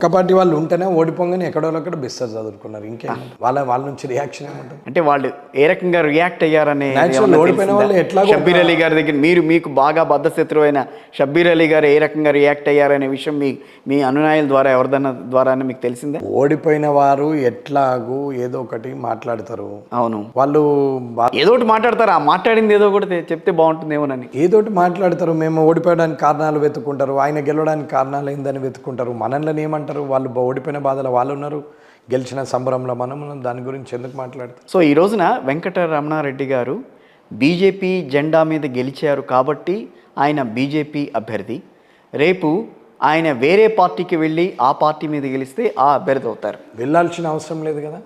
ఒక పార్టీ వాళ్ళు ఉంటేనే ఓడిపోగానే ఎక్కడో అక్కడ బిస్తర్ చదువుకున్నారు. ఇంకేం వాళ్ళ నుంచి రియాక్షన్ ఏముంటుంది? అంటే వాళ్ళు ఏ రకంగా రియాక్ట్ అయ్యారనే ఓడిపోయిన వాళ్ళు ఎట్లా షబ్బీర్ అలీ గారి దగ్గర మీకు బాగా బద్ధశత్రువు అయిన షబ్బీర్ అలీ గారు ఏ రకంగా రియాక్ట్ అయ్యారనే విషయం మీ అనునాయుల ద్వారా ఎవరిదన్నా ద్వారా మీకు తెలిసిందే? ఓడిపోయిన వారు ఎట్లాగూ ఏదో ఒకటి మాట్లాడతారు. అవును, వాళ్ళు ఏదో ఒకటి మాట్లాడతారు. ఆ మాట్లాడింది ఏదో ఒకటి చెప్తే బాగుంటుందేమోనని ఏదోటి మాట్లాడతారు. మేము ఓడిపోయడానికి కారణాలు వెతుక్కుంటారు, ఆయన గెలవడానికి కారణాలు ఏందని వెతుక్కుంటారు. మనల్ని ఏమంటారు? వాళ్ళు ఓడిపోయిన బాధలు వాళ్ళు ఉన్నారు, గెలిచిన సంబరంలో మనం దాని గురించి ఎందుకు మాట్లాడతారు? సో ఈ రోజున వెంకటరమణారెడ్డి గారు బీజేపీ జెండా మీద గెలిచారు కాబట్టి ఆయన బీజేపీ అభ్యర్థి. రేపు ఆయన వేరే పార్టీకి వెళ్ళి ఆ పార్టీ మీద గెలిస్తే ఆ అభ్యర్థి అవుతారు. వెళ్ళాల్సిన అవసరం లేదు కదా.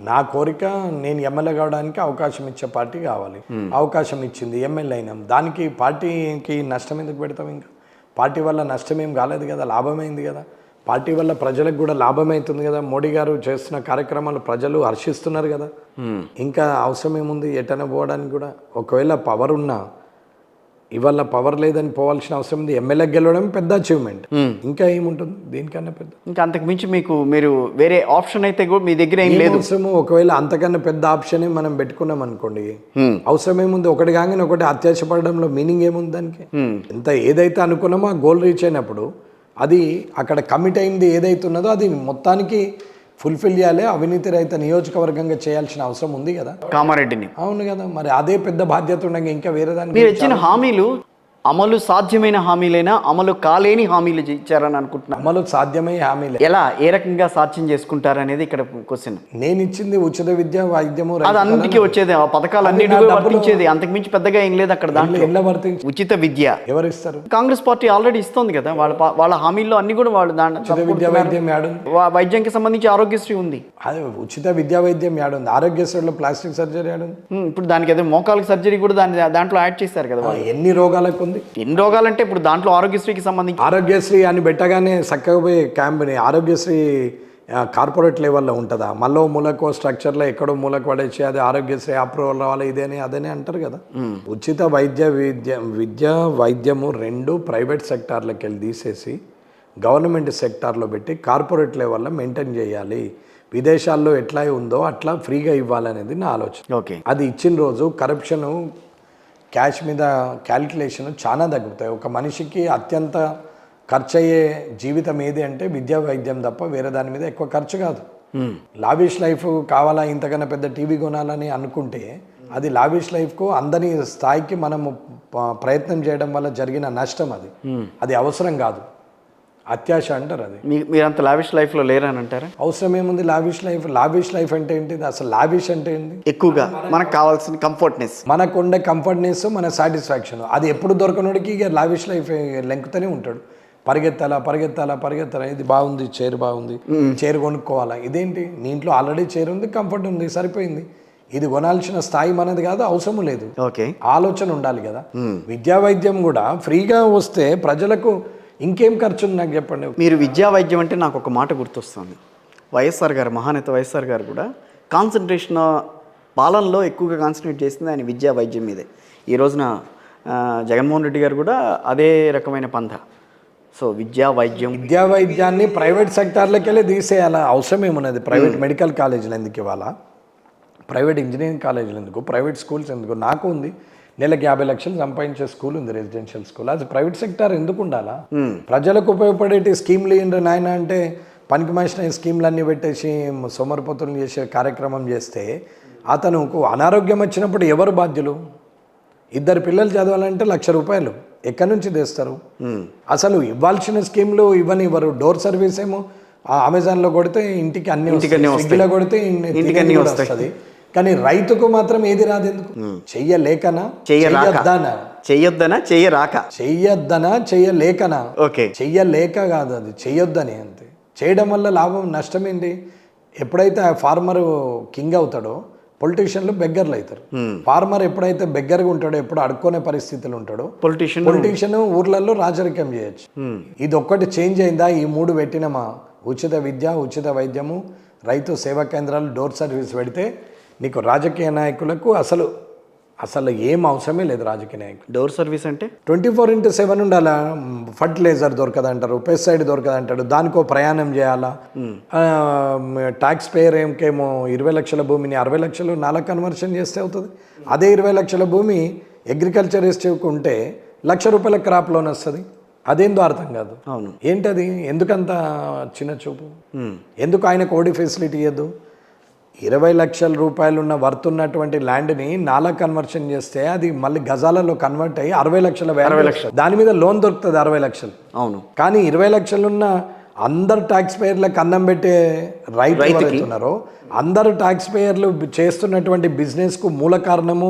నా కోరిక నేను ఎమ్మెల్యే కావడానికి అవకాశం ఇచ్చే పార్టీ కావాలి. అవకాశం ఇచ్చింది, ఎమ్మెల్యే అయినాం. దానికి పార్టీకి నష్టం ఎందుకు పెడతాం? ఇంకా పార్టీ వల్ల నష్టం ఏం కాలేదు కదా, లాభమైంది కదా. పార్టీ వల్ల ప్రజలకు కూడా లాభమవుతుంది కదా. మోడీ గారు చేస్తున్న కార్యక్రమాలు ప్రజలు హర్షిస్తున్నారు కదా. ఇంకా అవసరం ఏముంది ఎటన పోవడానికి కూడా? ఒకవేళ పవర్ ఉన్నా ఇవాళ పవర్ లేదని పోవాల్సిన అవసరం ఉంది. ఎమ్మెల్యే గెలవడం పెద్ద అచీవ్మెంట్. ఇంకా ఏముంటుంది దీనికన్నా పెద్ద? ఇంకా అంతకు మించి మీరు వేరే ఆప్షన్ అయితే కూడా మీ దగ్గర ఏం లేదు. అవసరము ఒకవేళ అంతకన్నా పెద్ద ఆప్షన్ మనం పెట్టుకున్నాం అనుకోండి, అవసరం ఏముంది? ఒకటి కాగానే ఒకటి అత్యాశపడడంలో మీనింగ్ ఏముంది దానికి? ఎంత ఏదైతే అనుకున్నామో ఆ గోల్ రీచ్ అయినప్పుడు అది అక్కడ కమిట్ అయింది ఏదైతే ఉన్నదో అది మొత్తానికి ఫుల్ఫిల్ చేయాలి. అవినీతి రహిత నియోజకవర్గంగా చేయాల్సిన అవసరం ఉంది కదా కామారెడ్డిని. అవును కదా. మరి అదే పెద్ద బాధ్యత ఉండగా ఇంకా వేరే దానికి మీరు ఇచ్చిన హామీలు అమలు సాధ్యమైన హామీలైనా అమలు కాలేని హామీలు ఇచ్చారని అనుకుంటున్నా. అమలు సాధ్యమయ్యే హామీలే. ఎలా ఏ రకంగా సాధ్యం చేసుకుంటారనేది ఇక్కడ క్వశ్చన్. నేను ఇచ్చింది ఉచిత విద్య, వైద్యము, అది అన్నిటికీ వచ్చేది. ఆ పథకాలు అన్నిటి వర్తించేది. అంతకు మించి పెద్దగా ఏం లేదు అక్కడ. దాంట్లో ఉచిత విద్య ఎవరు ఇస్తారు? కాంగ్రెస్ పార్టీ ఆల్రెడీ ఇస్తుంది కదా. వాళ్ళ హామీల్లో అన్ని కూడా వాళ్ళు ఉచిత విద్యా వైద్యం యాడుంది? వైద్యానికి సంబంధించి ఆరోగ్యశ్రీ ఉంది. అదే ఉచిత విద్యా వైద్యం యాడుంది? ఆరోగ్యశ్రీలో ప్లాస్టిక్ సర్జరీ యాడుంది? ఇప్పుడు దానికి ఏదో మోకాలకు సర్జరీ కూడా దాంట్లో యాడ్ చేశారు కదా. ఎన్ని రోగాలకు ఉంది? ఎన్ని రోగాలంటే ఇప్పుడు దాంట్లో ఆరోగ్యశ్రీకి సంబంధించి ఆరోగ్యశ్రీ అని పెట్టగానే చక్కగా పోయి క్యాంప్ని ఆరోగ్యశ్రీ కార్పొరేట్ లెవెల్లో ఉంటుందా? మళ్ళీ మూలకో స్ట్రక్చర్లో ఎక్కడో మూలకు పడేసి అది ఆరోగ్యశ్రీ అప్రూవల్ రావాలి ఇదేని అదని అంటారు కదా. ఉచిత వైద్యము రెండు ప్రైవేట్ సెక్టార్లోకి వెళ్ళి తీసేసి గవర్నమెంట్ సెక్టార్లో పెట్టి కార్పొరేట్ లెవెల్లో మెయింటైన్ చేయాలి. విదేశాల్లో ఎట్లా ఉందో అట్లా ఫ్రీగా ఇవ్వాలనేది నా ఆలోచన. ఓకే, అది ఇచ్చిన రోజు కరప్షను, క్యాష్ మీద క్యాలిక్యులేషన్ చాలా తగ్గుతాయి. ఒక మనిషికి అత్యంత ఖర్చు అయ్యే జీవితం ఏది అంటే విద్యా వైద్యం తప్ప వేరే దాని మీద ఎక్కువ ఖర్చు కాదు. లావిష్ లైఫ్ కావాలా, ఇంతకన్నా పెద్ద టీవీ కొనాలని అనుకుంటే అది లావిష్ లైఫ్కు అందని స్థాయికి మనము ప్రయత్నం చేయడం వల్ల జరిగిన నష్టం. అది అవసరం కాదు, అత్యాశ అంటారు. అది మీరంత లావిష్ లైఫ్లో లేరని అంటారా? అవసరం ఏముంది లావిష్ లైఫ్? లావిష్ లైఫ్ అంటే ఏంటిది అసలు? లావిష్ అంటే ఏంటి? ఎక్కువగా మనకు కావాల్సిన కంఫర్ట్నెస్, మనకు ఉండే కంఫర్ట్నెస్, మన సాటిస్ఫాక్షన్. అది ఎప్పుడు దొరకనోడికి ఇక లావిష్ లైఫ్ లెంకుతూనే ఉంటాడు. పరిగెత్తాలా, ఇది బాగుంది, చైర్ బాగుంది, చైర్ కొనుక్కోవాలా. ఇదేంటి? నీ ఇంట్లో ఆల్రెడీ చైర్ ఉంది, కంఫర్ట్ ఉంది, సరిపోయింది. ఇది కొనాల్సిన స్థాయి మనది కాదు, అవసరం లేదు. ఓకే, ఆలోచన ఉండాలి కదా. విద్యా వైద్యం కూడా ఫ్రీగా వస్తే ప్రజలకు ఇంకేం ఖర్చు ఉంది నాకు చెప్పండి. మీరు విద్యా వైద్యం అంటే నాకు ఒక మాట గుర్తొస్తుంది. వైఎస్ఆర్ గారు, మహానేత వైఎస్ఆర్ గారు కూడా కాన్సన్ట్రేషన్ పాలనలో ఎక్కువగా కాన్సన్ట్రేట్ చేసింది ఆయన విద్యా వైద్యం మీదే. ఈ రోజున జగన్మోహన్ రెడ్డి గారు కూడా అదే రకమైన పంథ. సో విద్యా వైద్యాన్ని ప్రైవేట్ సెక్టార్లోకి వెళ్ళి తీసేయాలా? అవసరం ఏమున్నది? ప్రైవేట్ మెడికల్ కాలేజీలు ఎందుకు ఇవ్వాలా? ప్రైవేట్ ఇంజనీరింగ్ కాలేజీలు ఎందుకు? ప్రైవేట్ స్కూల్స్ ఎందుకు? నాకు ఉంది, నెలకు 50 లక్షలు సంపాదించే స్కూల్ ఉంది, రెసిడెన్షియల్ స్కూల్. అది ప్రైవేట్ సెక్టార్ ఎందుకు ఉండాలా? ప్రజలకు ఉపయోగపడేటి స్కీమ్లు ఏంటి నాయన అంటే పనికి మాసిన స్కీమ్లన్నీ పెట్టేసి సోమరిపోతులు చేసే కార్యక్రమం చేస్తే అతనుకు అనారోగ్యం వచ్చినప్పుడు ఎవరు బాధ్యులు? 2 పిల్లలు చదవాలంటే ₹1,00,000 ఎక్కడి నుంచి తెస్తారు? అసలు ఇవ్వాల్సిన స్కీమ్లు ఇవ్వరు. డోర్ సర్వీస్ ఏమో అమెజాన్లో కొడితే ఇంటికి అన్ని, స్విగ్గీలో కొడితే ఇంటికి వస్తుంది. కానీ రైతుకు మాత్రం ఏది రాదు. ఎందుకు? చెయ్యలేకనా, చెయ్యలేకనా? ఓకే, చెయ్యలేక కాదు, అది చెయ్యొద్దని. అంతే. చేయడం వల్ల లాభం నష్టం ఏంటి? ఎప్పుడైతే ఆ ఫార్మర్ కింగ్ అవుతాడో పొలిటీషియన్లు బెగ్గర్లు అవుతారు. ఫార్మర్ ఎప్పుడైతే బెగ్గర్గా ఉంటాడో, ఎప్పుడు అడుక్కునే పరిస్థితులు ఉంటాడో పొలిటీషియన్ ఊర్లలో రాజరికం చేయొచ్చు. ఇది ఒక్కటి చేంజ్ అయిందా? ఈ 3 పెట్టినమా, ఉచిత విద్య, ఉచిత వైద్యము, రైతు సేవా కేంద్రాలు, డోర్ సర్వీస్ పెడితే నీకు రాజకీయ నాయకులకు అసలు అసలు ఏం అవసరమే లేదు రాజకీయ నాయకులు. డోర్ సర్వీస్ అంటే 24/7 ఉండాలా. ఫర్టిలైజర్ దొరకదంటారు, పెస్టిసైడ్ దొరకదంటాడు, దానికో ప్రయాణం చేయాలా. ట్యాక్స్ పేయర్ ఏమో 20 లక్షల భూమిని 60 లక్షలు నాలా కన్వర్షన్ చేస్తే అవుతుంది. అదే 20 లక్షల భూమి అగ్రికల్చరిస్ట్ ఉంటే ₹1,00,000 క్రాప్ లోన్ వస్తుంది. అదేందో అర్థం కాదు. అవును. ఏంటది? ఎందుకంత చిన్న చూపు? ఎందుకు ఆయనకు ఓడి ఫెసిలిటీ ఇవ్వద్దు? 20 లక్షల రూపాయలు ఉన్న వర్త్ ఉన్నటువంటి ల్యాండ్ని నాలా కన్వర్షన్ చేస్తే అది మళ్ళీ గజాలలో కన్వర్ట్ అయ్యి 60 లక్షల value. దాని మీద లోన్ దొరుకుతుంది 60 లక్షలు. అవును. కానీ 20 లక్షలు ఉన్న అందరు ట్యాక్స్ పేయర్లకు అన్నం పెట్టే రైతు ఎవరైతున్నారో అందరు ట్యాక్స్ పేయర్లు చేస్తున్నటువంటి బిజినెస్కు మూల కారణము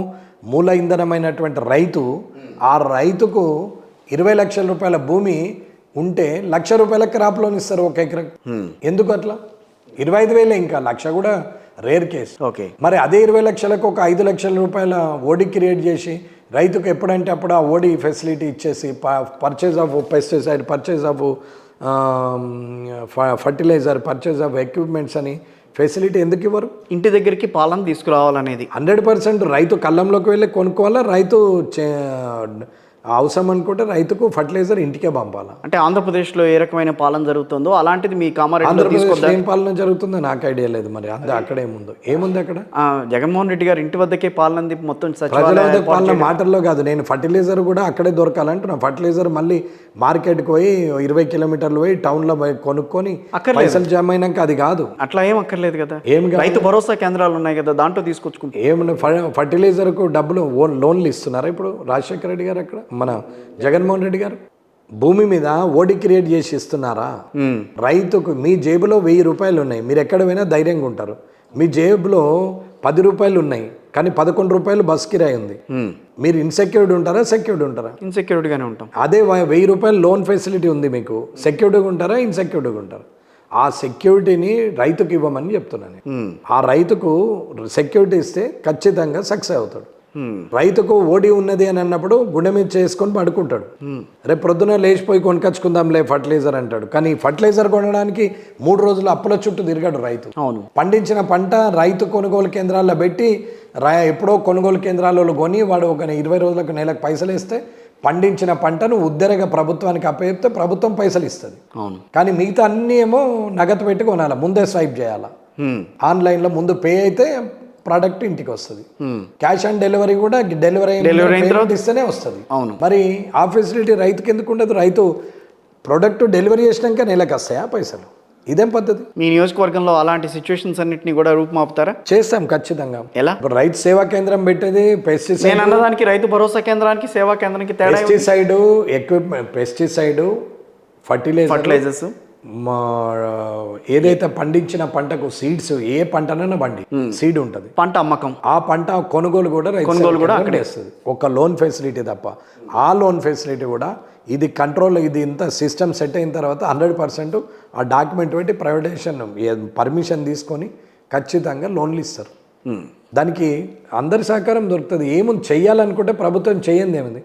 మూల ఇంధనమైనటువంటి రైతు, ఆ రైతుకు 20 లక్షల రూపాయల భూమి ఉంటే ₹1,00,000 క్రాప్ లోన్ ఇస్తారు ఒక ఎకరకు. ఎందుకు అట్లా? 25,000 ఇంకా 1,00,000 కూడా రేర్ కేసు. ఓకే. మరి అదే 20 లక్షలకు ఒక 5 లక్షల రూపాయల ఓడి క్రియేట్ చేసి రైతుకు ఎప్పుడంటే అప్పుడు ఆ ఓడి ఫెసిలిటీ ఇచ్చేసి purchase of pesticide, purchase of fertiliser, purchase of equipments అని ఫెసిలిటీ ఎందుకు ఇవ్వరు? ఇంటి దగ్గరికి పాలన తీసుకురావాలనేది 100% రైతు కళ్ళంలోకి వెళ్ళి కొనుక్కోవాలా. రైతు అవసరం అనుకుంటే రైతుకు ఫర్టిలైజర్ ఇంటికే పంపాలా. అంటే ఆంధ్రప్రదేశ్లో ఏ రకమైన పాలన జరుగుతుందో అలాంటిది మీ కామారెడ్డిలో ఆంధ్రప్రదేశ్ ఏం పాలన జరుగుతుందో నాకు ఐడియా లేదు. మరి అక్కడ ఏముంది అక్కడ? జగన్మోహన్ రెడ్డి గారు ఇంటి వద్దకే పాలన మొత్తం ప్రజల వద్ద పాలన మాటల్లో కాదు. నేను ఫర్టిలైజర్ కూడా అక్కడే దొరకాలంటున్నా. ఫర్టిలైజర్ మళ్ళీ మార్కెట్కి పోయి 20 కిలోమీటర్లు పోయి టౌన్లో పోయి కొనుక్కొని పైసలు జమ అయినాక అది కాదు. అట్లా ఏం అక్కర్లేదు కదా. ఏం రైతు భరోసా కేంద్రాలు ఉన్నాయి కదా, దాంట్లో తీసుకొచ్చుకుంటాం. ఏమన్నా ఫర్టిలైజర్కు డబ్బులు లోన్లు ఇస్తున్నారా ఇప్పుడు రాజశేఖర రెడ్డి గారు? అక్కడ మన జగన్మోహన్ రెడ్డి గారు భూమి మీద ఓడి క్రియేట్ చేసి ఇస్తున్నారా? రైతుకు మీ జేబులో 1000 రూపాయలు ఉన్నాయి, మీరు ఎక్కడ పోయినా ధైర్యంగా ఉంటారు. మీ జేబులో 10 రూపాయలు ఉన్నాయి కానీ 11 రూపాయలు బస్ కిరాయి ఉంది. మీరు ఇన్సెక్యూర్డ్ ఉంటారా, సెక్యూర్డ్ ఉంటారా? ఇన్సెక్యూర్డ్గానే ఉంటాం. అదే 1000 రూపాయలు లోన్ ఫెసిలిటీ ఉంది మీకు, సెక్యూర్డ్గా ఉంటారా, ఇన్సెక్యూర్డ్గా ఉంటారా? ఆ సెక్యూరిటీని రైతుకు ఇవ్వమని చెప్తున్నాను. ఆ రైతుకు సెక్యూరిటీ ఇస్తే ఖచ్చితంగా సక్సెస్ అవుతాడు. రైతుకు ఓడి ఉన్నది అని అన్నప్పుడు గుండె మీద చేసుకొని పడుకుంటాడు. రేపు ప్రొద్దున లేచిపోయి కొనుకొచ్చుకుందాంలే ఫర్టిలైజర్ అంటాడు. కానీ ఫర్టిలైజర్ కొనడానికి 3 రోజులు అప్పుల చుట్టూ తిరిగాడు రైతు. అవును. పండించిన పంట రైతు కొనుగోలు కేంద్రాల్లో పెట్టి ఎప్పుడో కొనుగోలు కేంద్రాలలో కొని వాడు ఒక 20 రోజులకు నెలకు పైసలు ఇస్తే పండించిన పంటను ఉద్దరగా ప్రభుత్వానికి అప్పచెప్తే ప్రభుత్వం పైసలు ఇస్తుంది. అవును. కానీ మిగతా అన్నీ ఏమో నగదు పెట్టి కొనాలి, ముందే స్వైప్ చేయాలా. ఆన్లైన్లో ముందు పే అయితే ప్రోడక్ట్ ఇంటికి వస్తుంది. క్యాష్ ఆన్ డెలివరీ కూడా డెలివరీ ఇస్తేనే వస్తుంది. అవును. మరి ఆ ఫెసిలిటీ రైతుకి ఎందుకు ఉండదు? రైతు ప్రోడక్ట్ డెలివరీ చేసినాక నెలకు వస్తాయా పైసలు? ఇదేం పద్ధతి? మీ నియోజకవర్గంలో అలాంటి సిచ్యువేషన్స్ అన్నింటినీ కూడా రూపుమాపుతారా? చేస్తాం ఖచ్చితంగా. ఎలా? ఇప్పుడు రైతు సేవా కేంద్రం పెట్టేది పెస్టిసైడ్. నేను అన్నదానికి రైతు భరోసా కేంద్రానికి సేవా కేంద్రానికి తేడా. పెస్టిసైడ్ ఎక్విప్మెంట్, పెస్టిసైడ్, ఫర్టిలైజర్స్, ఏదైతే పండించిన పంటకు సీడ్స్, ఏ పంటనైనా బండి సీడ్ ఉంటుంది, పంట అమ్మకం, ఆ పంట కొనుగోలు కూడా అక్కడే వస్తుంది. ఒక లోన్ ఫెసిలిటీ తప్ప. ఆ లోన్ ఫెసిలిటీ కూడా ఇది కంట్రోల్, ఇది ఇంత సిస్టమ్ సెట్ అయిన తర్వాత 100% ఆ డాక్యుమెంట్ పెట్టి ప్రైవేటైజేషన్ పర్మిషన్ తీసుకొని ఖచ్చితంగా లోన్లు ఇస్తారు. దానికి అందరి సహకారం దొరుకుతుంది. ఏముంది చెయ్యాలనుకుంటే ప్రభుత్వం చేయండి ఏముంది.